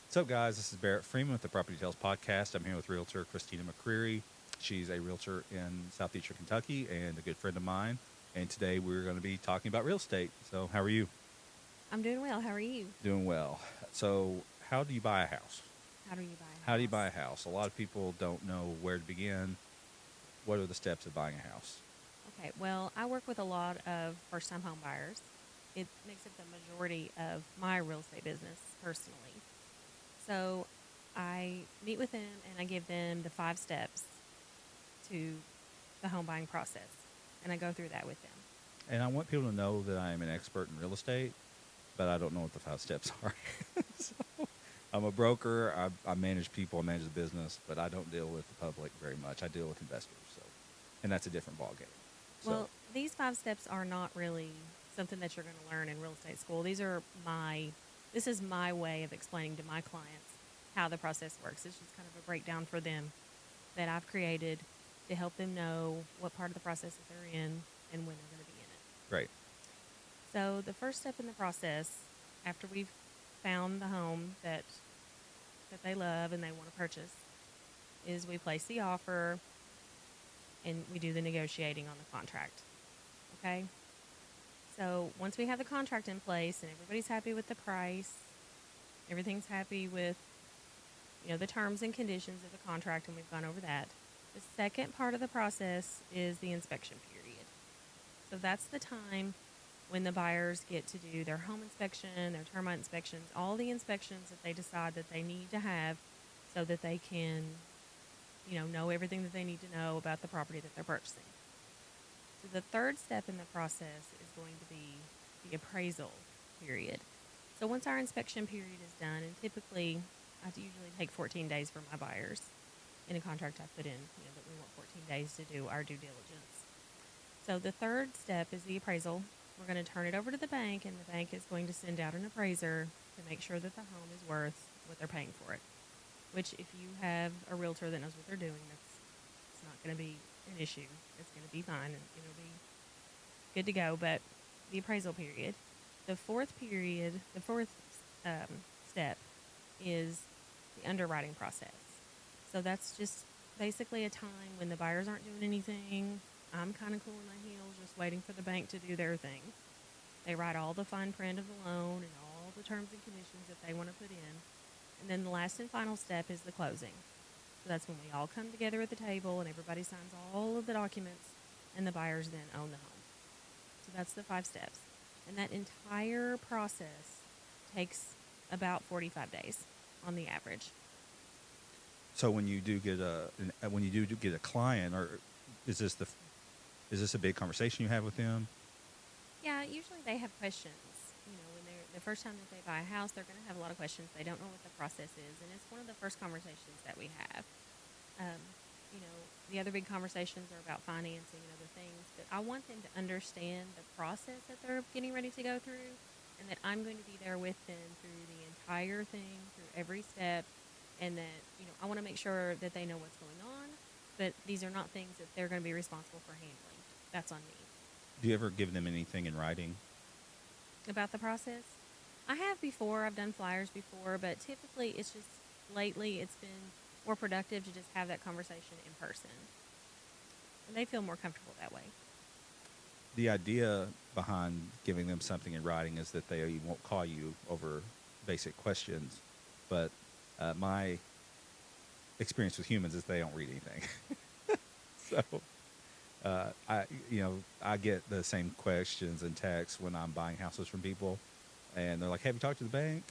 What's up, guys? This is Barrett Freeman with the PropertyTales podcast. I'm here with Realtor Christina McCreary. She's a realtor in Southeastern Kentucky and a good friend of mine. And today we're going to be talking about real estate. So, how are you? I'm doing well. How are you? Doing well. So, how do you buy a house? How do you buy a How do you buy a house? house? A lot of people don't know where to begin. What are the steps of buying a house? Okay, well, I work with a lot of first time home buyers. It makes up the majority of my real estate business personally. So I meet with them and I give them the 5 steps to the home buying process. And I go through that with them. And I want people to know that I am an expert in real estate, but I don't know what the 5 steps are. So, I'm a broker. I manage people. I manage the business, but I don't deal with the public very much. I deal with investors, and that's a different ballgame. So, Well, these 5 steps are not really something that you're going to learn in real estate school. This is my way of explaining to my clients how the process works. It's just kind of a breakdown for them that I've created to help them know what part of the process that they're in and when they're going to be in it. right. So the first step in the process, after we've found the home that they love and they want to purchase, is we place the offer and we do the negotiating on the contract. Okay? So once we have the contract in place and everybody's happy with the price, everything's happy with the terms and conditions of the contract, and we've gone over that. The second part of the process is the inspection period. So that's the time when the buyers get to do their home inspection, their termite inspections, all the inspections that they decide that they need to have so that they can, know everything that they need to know about the property that they're purchasing. So the third step in the process is going to be the appraisal period. So once our inspection period is done, and typically I usually take 14 days for my buyers in a contract I put in, that we want 14 days to do our due diligence. So the third step is the appraisal. We're going to turn it over to the bank, and the bank is going to send out an appraiser to make sure that the home is worth what they're paying for it. Which, if you have a realtor that knows what they're doing, it's not going to be an issue. It's going to be fine, and it'll be good to go. But the appraisal period, the fourth step is the underwriting process. So that's just basically a time when the buyers aren't doing anything. I'm kind of cooling my heels, just waiting for the bank to do their thing. They write all the fine print of the loan and all the terms and conditions that they want to put in. And then the last and final step is the closing. So that's when we all come together at the table and everybody signs all of the documents, and the buyers then own the home. So that's the 5 steps. And that entire process takes about 45 days on the average. So when you do get a client, or is this a big conversation you have with them? Yeah, usually they have questions. When they're the first time that they buy a house, they're going to have a lot of questions. They don't know what the process is, and it's one of the first conversations that we have. Um, the other big conversations are about financing and other things, but I want them to understand the process that they're getting ready to go through, and that I'm going to be there with them through the entire thing, through every step, and that I want to make sure that they know what's going on, but these are not things that they're going to be responsible for handling. That's on me. Do you ever give them anything in writing? About the process? I have before. I've done flyers before, but typically lately it's been more productive to just have that conversation in person. And they feel more comfortable that way. The idea behind giving them something in writing is that they won't call you over basic questions. But my experience with humans is they don't read anything. So I get the same questions and texts when I'm buying houses from people, and they're like, "Have you talked to the bank?"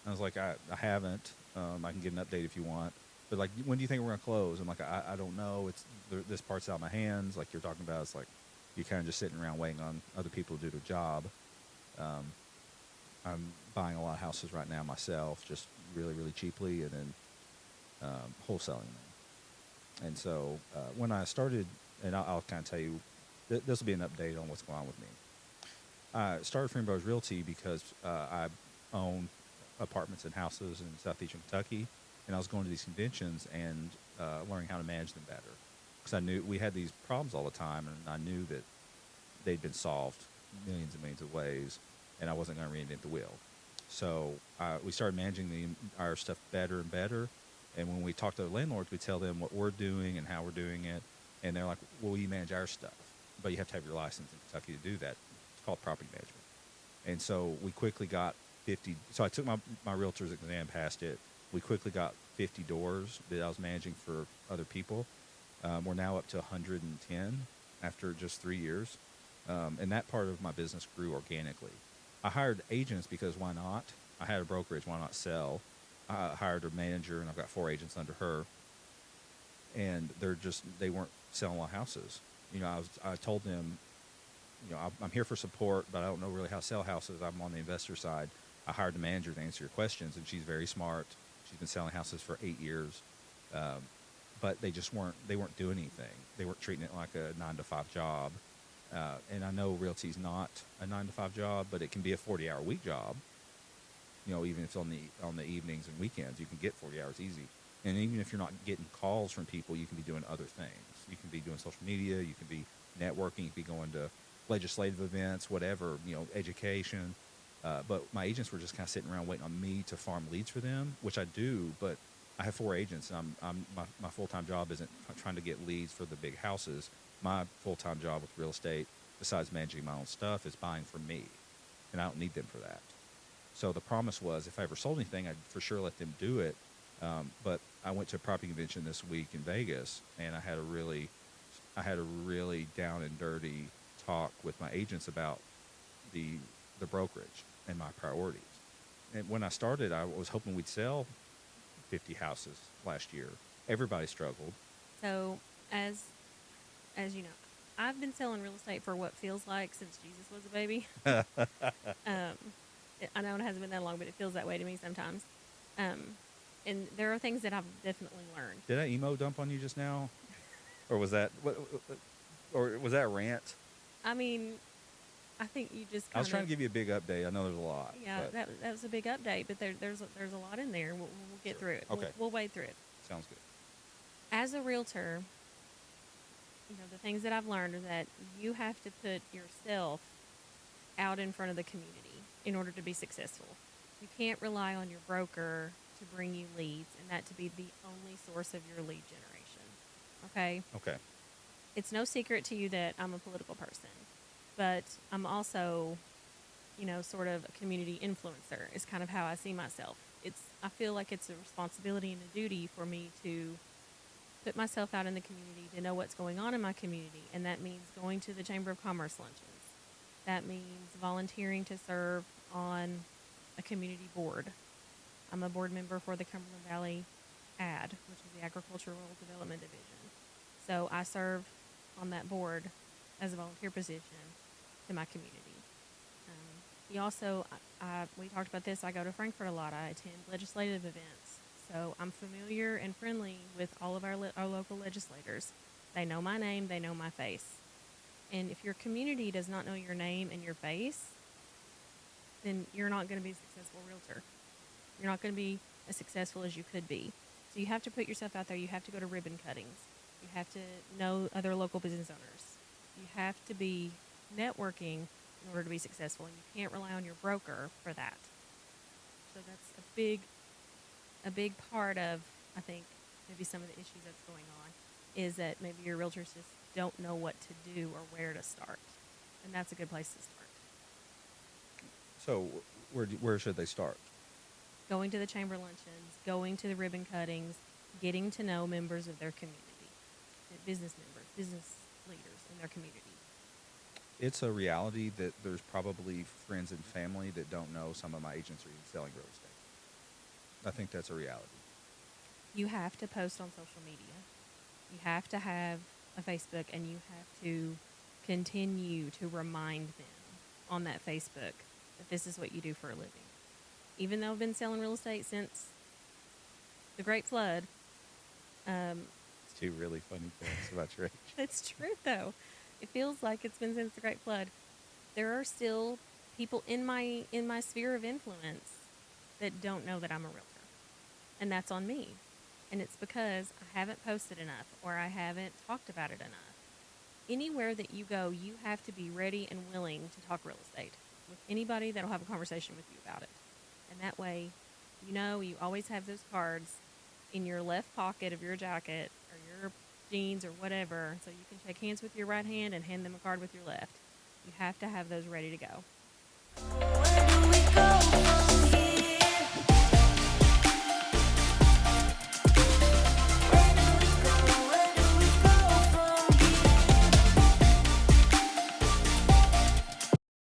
I was like, "I haven't. I can get an update if you want." But like, when do you think we're gonna close? I'm like, I don't know. This part's out of my hands. Like you're talking about, it's like you're kind of just sitting around waiting on other people to do their job. I'm buying a lot of houses right now myself, just really, really cheaply, and then wholesaling them. And so when I started, and I'll kind of tell you, this will be an update on what's going on with me. I started Freeman Brothers Realty because I own apartments and houses in Southeastern Kentucky, and I was going to these conventions and learning how to manage them better. Because I knew we had these problems all the time, and I knew that they'd been solved millions and millions of ways, and I wasn't going to reinvent the wheel. So we started managing our stuff better and better. And when we talk to the landlords, we tell them what we're doing and how we're doing it. And they're like, well, you manage our stuff, but you have to have your license in Kentucky to do that. It's called property management. And so we quickly got 50. So I took my realtor's exam, passed it. We quickly got 50 doors that I was managing for other people. We're now up to 110 after just 3 years. And that part of my business grew organically. I hired agents because why not? I had a brokerage, why not sell? I hired a manager, and I've got 4 agents under her. And they weren't selling a lot of houses. I told them, I'm here for support, but I don't know really how to sell houses. I'm on the investor side. I hired a manager to answer your questions, and she's very smart. She's been selling houses for 8 years. But they weren't doing anything. They weren't treating it like a 9-to-5 job. And I know realty's not a 9-to-5 job, but it can be a 40-hour-a-week job. Even if it's on the evenings and weekends, you can get 40 hours easy. And even if you're not getting calls from people, you can be doing other things. You can be doing social media. You can be networking. You can be going to legislative events, whatever, education. But my agents were just kind of sitting around waiting on me to farm leads for them, which I do. But I have 4 agents, and my full-time job isn't trying to get leads for the big houses. My full-time job with real estate, besides managing my own stuff, is buying for me, and I don't need them for that. So the promise was, if I ever sold anything, I'd for sure let them do it. But I went to a property convention this week in Vegas, and I had a really down and dirty talk with my agents about the brokerage and my priorities. And when I started, I was hoping we'd sell 50 houses last year. Everybody struggled. So, as you know, I've been selling real estate for what feels like since Jesus was a baby. I know it hasn't been that long, but it feels that way to me sometimes. And there are things that I've definitely learned. Did I emo dump on you just now? Or was that a rant? I mean, I think you just I was trying to give you a big update. I know there's a lot. Yeah, that was a big update, but there's a lot in there. We'll get through it. Okay. We'll wade through it. Sounds good. As a realtor, the things that I've learned are that you have to put yourself out in front of the community in order to be successful. You can't rely on your broker to bring you leads and that to be the only source of your lead generation. Okay? Okay. It's no secret to you that I'm a political person, but I'm also, sort of a community influencer is kind of how I see myself. I feel like it's a responsibility and a duty for me to put myself out in the community, to know what's going on in my community, and that means going to the Chamber of Commerce luncheons. That means volunteering to serve on a community board. I'm a board member for the Cumberland Valley AD, which is the Agricultural Development Division. So I serve on that board as a volunteer position to my community. We talked about this, I go to Frankfurt a lot. I attend legislative events. So I'm familiar and friendly with all of our local legislators. They know my name, they know my face. And if your community does not know your name and your face, then you're not going to be a successful realtor. You're not going to be as successful as you could be. So you have to put yourself out there. You have to go to ribbon cuttings. You have to know other local business owners. You have to be networking in order to be successful, and you can't rely on your broker for that. So that's a big part of, I think, maybe some of the issues that's going on is that maybe your realtors just don't know what to do or where to start, and that's a good place to start. So where should they start? Going to the chamber luncheons, going to the ribbon cuttings, getting to know members of their community, business members, business leaders in their community. It's a reality that there's probably friends and family that don't know some of my agents are even selling real estate. I think that's a reality. You have to post on social media. You have to have a Facebook, and you have to continue to remind them on that Facebook that this is what you do for a living. Even though I've been selling real estate since the Great Flood. It's two really funny things about your age. It's true, though. It feels like it's been since the Great Flood. There are still people in my sphere of influence that don't know that I'm a realtor. And that's on me. And it's because I haven't posted enough or I haven't talked about it enough. Anywhere that you go, you have to be ready and willing to talk real estate with anybody that'll have a conversation with you about it. And that way, you always have those cards in your left pocket of your jacket or your jeans or whatever, so you can shake hands with your right hand and hand them a card with your left. You have to have those ready to go.